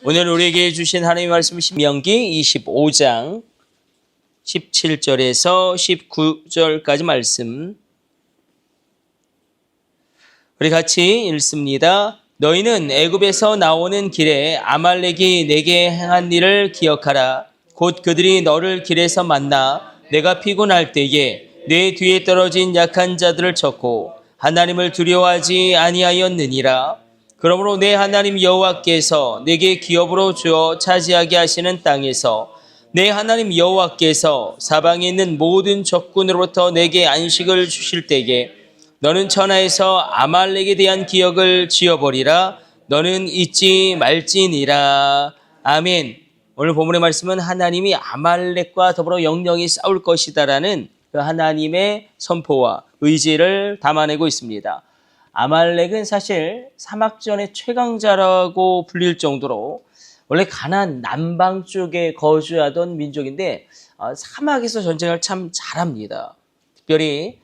오늘 우리에게 주신 하나님의 말씀 신명기 25장 17절에서 19절까지 말씀 우리 같이 읽습니다. 너희는 애굽에서 나오는 길에 아말렉이 내게 행한 일을 기억하라. 곧 그들이 너를 길에서 만나 내가 피곤할 때에 내 뒤에 떨어진 약한 자들을 쳤고 하나님을 두려워하지 아니하였느니라. 그러므로 내 하나님 여호와께서 내게 기업으로 주어 차지하게 하시는 땅에서 내 하나님 여호와께서 사방에 있는 모든 적군으로부터 내게 안식을 주실 때에 너는 천하에서 아말렉에 대한 기억을 지어버리라. 너는 잊지 말지니라. 아멘. 오늘 본문의 말씀은 하나님이 아말렉과 더불어 영영이 싸울 것이다라는 그 하나님의 선포와 의지를 담아내고 있습니다. 아말렉은 사실 사막전의 최강자라고 불릴 정도로 원래 가나안 남방 쪽에 거주하던 민족인데 사막에서 전쟁을 참 잘합니다. 특별히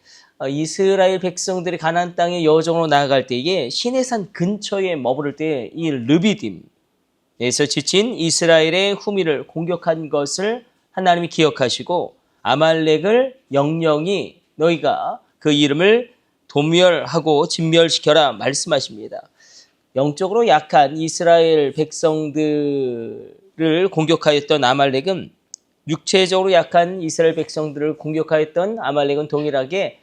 이스라엘 백성들이 가나안 땅의 여정으로 나아갈 때에 시내산 근처에 머무를 때 이 르비딤에서 지친 이스라엘의 후미를 공격한 것을 하나님이 기억하시고 아말렉을 영영이 너희가 그 이름을 도멸하고 진멸시켜라 말씀하십니다. 영적으로 약한 이스라엘 백성들을 공격하였던 아말렉은 육체적으로 약한 이스라엘 백성들을 공격하였던 아말렉은 동일하게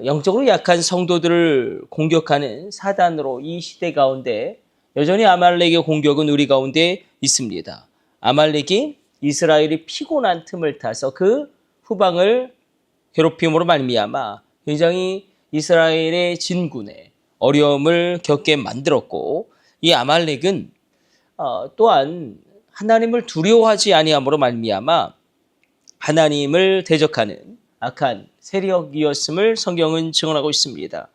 영적으로 약한 성도들을 공격하는 사단으로 이 시대 가운데 여전히 아말렉의 공격은 우리 가운데 있습니다. 아말렉이 이스라엘이 피곤한 틈을 타서 그 후방을 괴롭힘으로 말미암아 굉장히 이스라엘의 진군에 어려움을 겪게 만들었고 이 아말렉은 또한 하나님을 두려워하지 아니함으로 말미암아 하나님을 대적하는 악한 세력이었음을 성경은 증언하고 있습니다.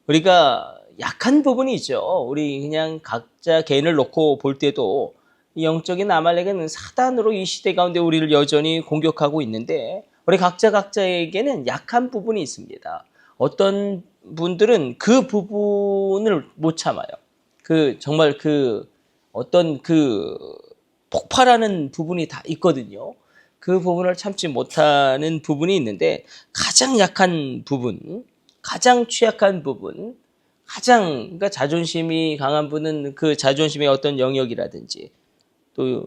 우리가 약한 부분이 있죠. 우리 그냥 각자 개인을 놓고 볼 때도 영적인 아말렉은 사단으로 이 시대 가운데 우리를 여전히 공격하고 있는데 우리 각자에게는 약한 부분이 있습니다. 어떤 분들은 그 부분을 못 참아요. 정말 어떤 폭발하는 부분이 다 있거든요. 그 부분을 참지 못하는 부분이 있는데 가장 약한 부분, 가장 취약한 부분, 그러니까 자존심이 강한 분은 그 자존심의 어떤 영역이라든지 또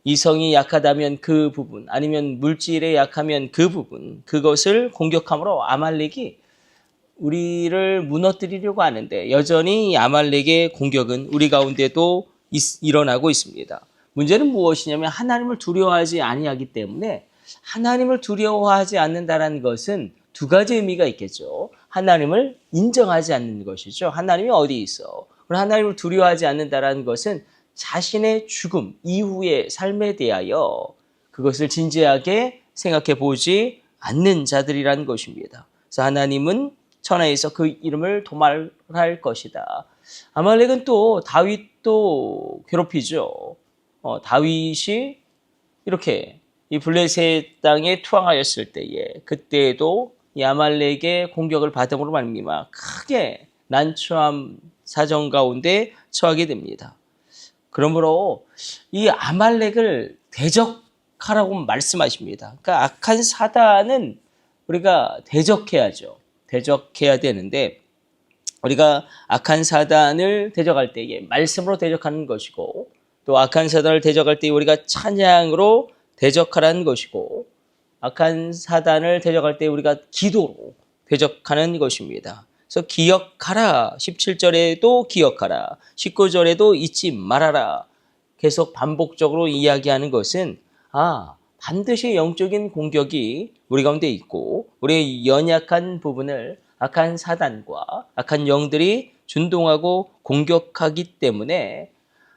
이성이 약하다면 그 부분, 아니면 물질에 약하면 그 부분, 그것을 공격함으로 아말렉이 우리를 무너뜨리려고 하는데 여전히 아말렉의 공격은 우리 가운데도 일어나고 있습니다. 문제는 무엇이냐면 하나님을 두려워하지 아니하기 때문에 하나님을 두려워하지 않는다는 것은 두 가지 의미가 있겠죠. 하나님을 인정하지 않는 것이죠. 하나님이 어디 있어? 하나님을 두려워하지 않는다는 것은 자신의 죽음 이후의 삶에 대하여 그것을 진지하게 생각해 보지 않는 자들이라는 것입니다. 그래서 하나님은 천하에서 그 이름을 도말할 것이다. 아말렉은 또 다윗도 괴롭히죠. 다윗이 이렇게 이 블레셋 땅에 투항하였을 때에 그때에도 이 아말렉의 공격을 받음으로 말미암아 크게 난처한 사정 가운데 처하게 됩니다. 그러므로 이 아말렉을 대적하라고 말씀하십니다. 그러니까 악한 사단은 우리가 대적해야죠. 대적해야 되는데 우리가 악한 사단을 대적할 때에 말씀으로 대적하는 것이고 또 악한 사단을 대적할 때 우리가 찬양으로 대적하라는 것이고 악한 사단을 대적할 때 우리가 기도로 대적하는 것입니다. 그래서 기억하라. 17절에도 기억하라. 19절에도 잊지 말아라. 계속 반복적으로 이야기하는 것은 반드시 영적인 공격이 우리 가운데 있고 우리의 연약한 부분을 악한 사단과 악한 영들이 준동하고 공격하기 때문에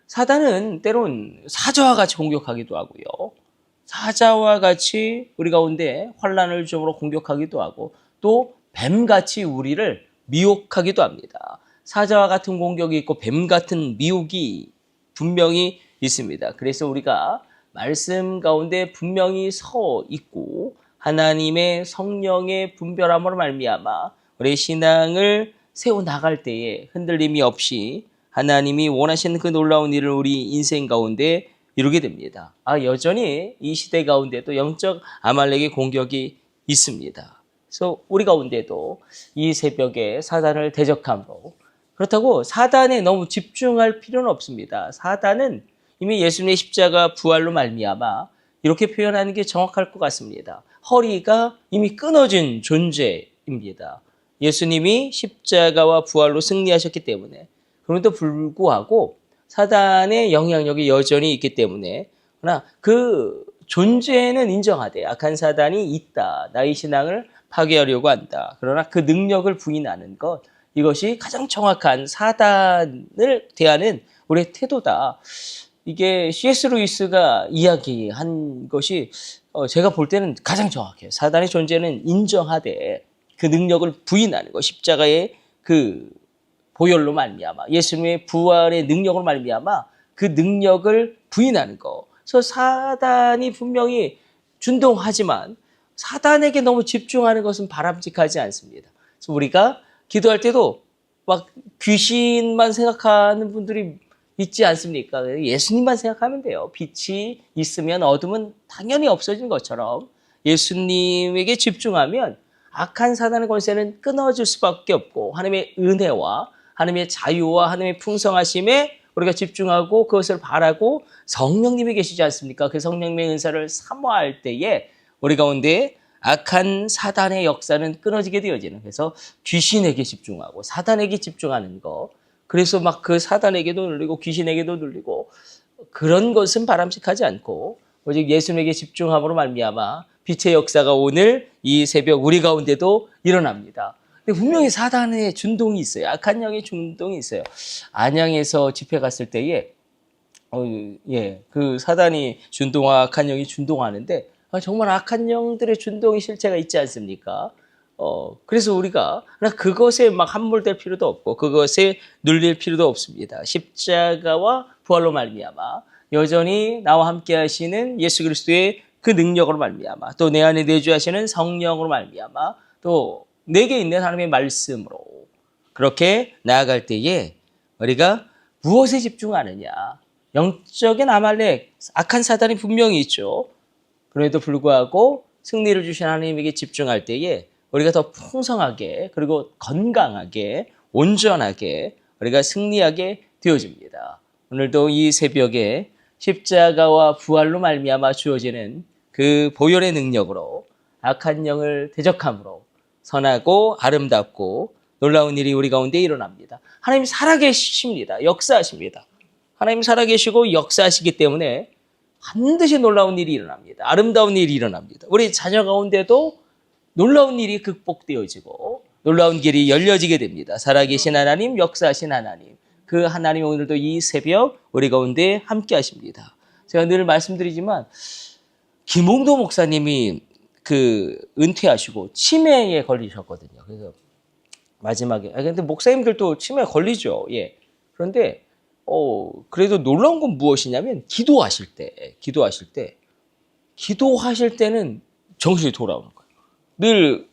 사단은 때론 사자와 같이 공격하기도 하고요. 사자와 같이 우리 가운데 환난을 주므로 공격하기도 하고 또 뱀같이 우리를 미혹하기도 합니다. 사자와 같은 공격이 있고 뱀 같은 미혹이 분명히 있습니다. 그래서 우리가 말씀 가운데 분명히 서 있고 하나님의 성령의 분별함으로 말미암아 우리의 신앙을 세워나갈 때에 흔들림이 없이 하나님이 원하시는 그 놀라운 일을 우리 인생 가운데 이루게 됩니다. 여전히 이 시대 가운데도 영적 아말렉의 공격이 있습니다. 그래서 우리 가운데도 이 새벽에 사단을 대적함으로, 그렇다고 사단에 너무 집중할 필요는 없습니다. 사단은 이미 예수님의 십자가 부활로 말미암아 이렇게 표현하는 게 정확할 것 같습니다. 허리가 이미 끊어진 존재입니다. 예수님이 십자가와 부활로 승리하셨기 때문에, 그럼에도 불구하고 사단의 영향력이 여전히 있기 때문에, 그러나 그 존재는 인정하되 악한 사단이 있다. 나의 신앙을 파괴하려고 한다. 그러나 그 능력을 부인하는 것, 이것이 가장 정확한 사단을 대하는 우리의 태도다. 이게 C.S. 루이스가 이야기한 것이 제가 볼 때는 가장 정확해요. 사단의 존재는 인정하되 그 능력을 부인하는 것, 십자가의 그 보혈로 말미암아, 예수님의 부활의 능력으로 말미암아 그 능력을 부인하는 것. 그래서 사단이 분명히 준동하지만 사단에게 너무 집중하는 것은 바람직하지 않습니다. 그래서 우리가 기도할 때도 막 귀신만 생각하는 분들이 있지 않습니까? 예수님만 생각하면 돼요. 빛이 있으면 어둠은 당연히 없어지는 것처럼 예수님에게 집중하면 악한 사단의 권세는 끊어질 수밖에 없고, 하나님의 은혜와 하나님의 자유와 하나님의 풍성하심에 우리가 집중하고 그것을 바라고 성령님이 계시지 않습니까? 그 성령님의 은사를 사모할 때에 우리 가운데 악한 사단의 역사는 끊어지게 되어지는, 그래서 귀신에게 집중하고 사단에게 집중하는 거, 그래서 막 그 사단에게도 눌리고 귀신에게도 눌리고 그런 것은 바람직하지 않고 오직 예수님에게 집중함으로 말미암아 빛의 역사가 오늘 이 새벽 우리 가운데도 일어납니다. 근데 분명히 사단의 준동이 있어요. 악한 영의 준동이 있어요. 안양에서 집회 갔을 때에 그 사단이 준동하고 악한 영이 준동하는데 정말 악한 영들의 준동이 실체가 있지 않습니까? 그래서 우리가 그것에 막 함몰될 필요도 없고 그것에 눌릴 필요도 없습니다. 십자가와 부활로 말미암아 여전히 나와 함께 하시는 예수 그리스도의 그 능력으로 말미암아, 또 내 안에 내주하시는 성령으로 말미암아, 또 내게 있는 하나님의 말씀으로 그렇게 나아갈 때에 우리가 무엇에 집중하느냐? 영적인 아말렉, 악한 사단이 분명히 있죠. 그럼에도 불구하고 승리를 주신 하나님에게 집중할 때에 우리가 더 풍성하게, 그리고 건강하게, 온전하게 우리가 승리하게 되어집니다. 오늘도 이 새벽에 십자가와 부활로 말미암아 주어지는 그 보혈의 능력으로 악한 영을 대적함으로 선하고 아름답고 놀라운 일이 우리 가운데 일어납니다. 하나님 살아계십니다. 역사하십니다. 하나님 살아계시고 역사하시기 때문에 반드시 놀라운 일이 일어납니다. 아름다운 일이 일어납니다. 우리 자녀 가운데도 놀라운 일이 극복되어지고 놀라운 길이 열려지게 됩니다. 살아계신 하나님, 역사하신 하나님, 그 하나님 오늘도 이 새벽 우리 가운데 함께 하십니다. 제가 늘 말씀드리지만 김홍도 목사님이 은퇴하시고 치매에 걸리셨거든요. 그래서 마지막에 근데 목사님들도 치매에 걸리죠. 예. 그런데 그래도 놀라운 건 무엇이냐면 기도하실 때는 정신이 돌아오는 거예요. 늘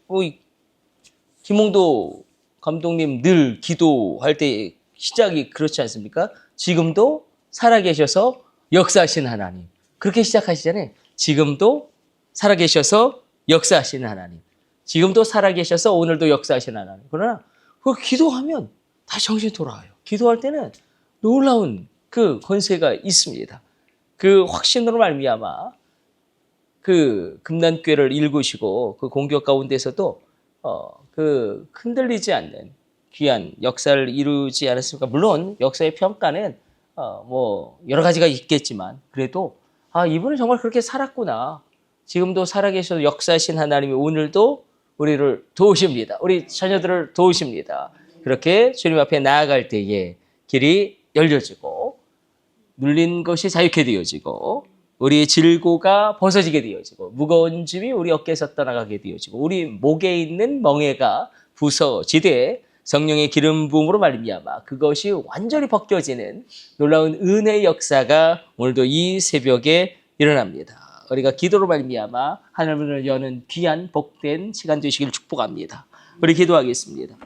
김홍도 감독님 늘 기도할 때 시작이 그렇지 않습니까? 지금도 살아계셔서 역사하시는 하나님. 그렇게 시작하시잖아요. 지금도 살아계셔서 역사하시는 하나님. 지금도 살아계셔서 오늘도 역사하시는 하나님. 그러나 기도하면 다시 정신이 돌아와요. 기도할 때는 놀라운 그 권세가 있습니다. 그 확신으로 말미암아 그 금난꾀를 일구시고 그 공격 가운데서도 그 흔들리지 않는 귀한 역사를 이루지 않았습니까? 물론 역사의 평가는 여러 가지가 있겠지만 그래도 이분은 정말 그렇게 살았구나. 지금도 살아계셔서 역사하신 하나님이 오늘도 우리를 도우십니다. 우리 자녀들을 도우십니다. 그렇게 주님 앞에 나아갈 때에 길이 열려지고 눌린 것이 자유케 되어지고 우리의 질고가 벗어지게 되어지고 무거운 짐이 우리 어깨에서 떠나가게 되어지고 우리 목에 있는 멍에가 부서지되 성령의 기름 부음으로 말미암아 그것이 완전히 벗겨지는 놀라운 은혜의 역사가 오늘도 이 새벽에 일어납니다. 우리가 기도로 말미암아 하늘문을 여는 귀한 복된 시간 되시길 축복합니다. 우리 기도하겠습니다.